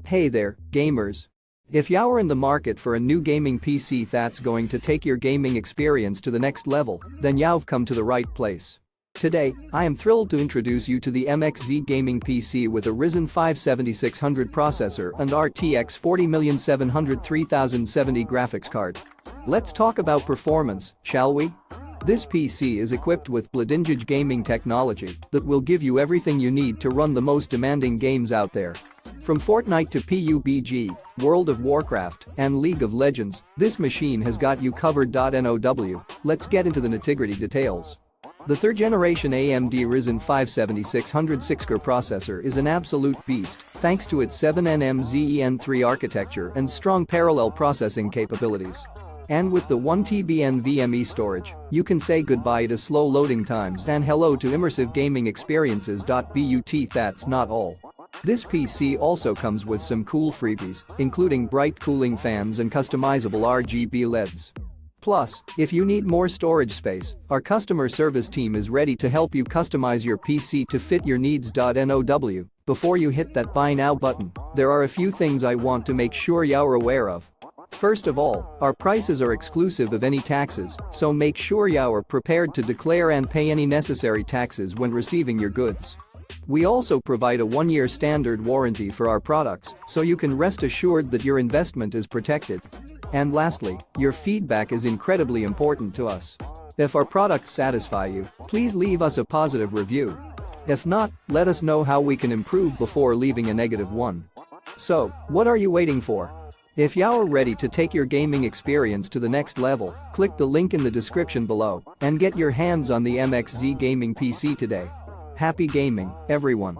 Hey there, gamers. If you're in the market for a new gaming PC that's going to take your gaming experience to the next level, then you've come to the right place. Today, I am thrilled to introduce you to the MXZ gaming PC with a Ryzen 5 7600 processor and RTX4070 3070 graphics card. Let's talk about performance, shall we? This PC is equipped with bleeding-edge gaming technology that will give you everything you need to run the most demanding games out there. From Fortnite to PUBG, World of Warcraft, and League of Legends, this machine has got you covered. Now, let's get into the nitty-gritty details. The third-generation AMD Ryzen 5 7600 6-core processor is an absolute beast thanks to its 7nm Zen3 architecture and strong parallel processing capabilities. And with the 1TB NVMe storage, you can say goodbye to slow loading times and hello to immersive gaming experiences. But that's not all. This PC also comes with some cool freebies, including bright cooling fans and customizable RGB LEDs. Plus, if you need more storage space, our customer service team is ready to help you customize your PC to fit your needs. Now, before you hit that buy now button, there are a few things I want to make sure you're aware of. First of all, our prices are exclusive of any taxes, so make sure you're prepared to declare and pay any necessary taxes when receiving your goods. We also provide a 1-year standard warranty for our products, so you can rest assured that your investment is protected. And lastly, your feedback is incredibly important to us. If our products satisfy you, please leave us a positive review. If not, let us know how we can improve before leaving a negative one. So, what are you waiting for? If you're ready to take your gaming experience to the next level, click the link in the description below and get your hands on the MXZ gaming PC today. Happy gaming, everyone.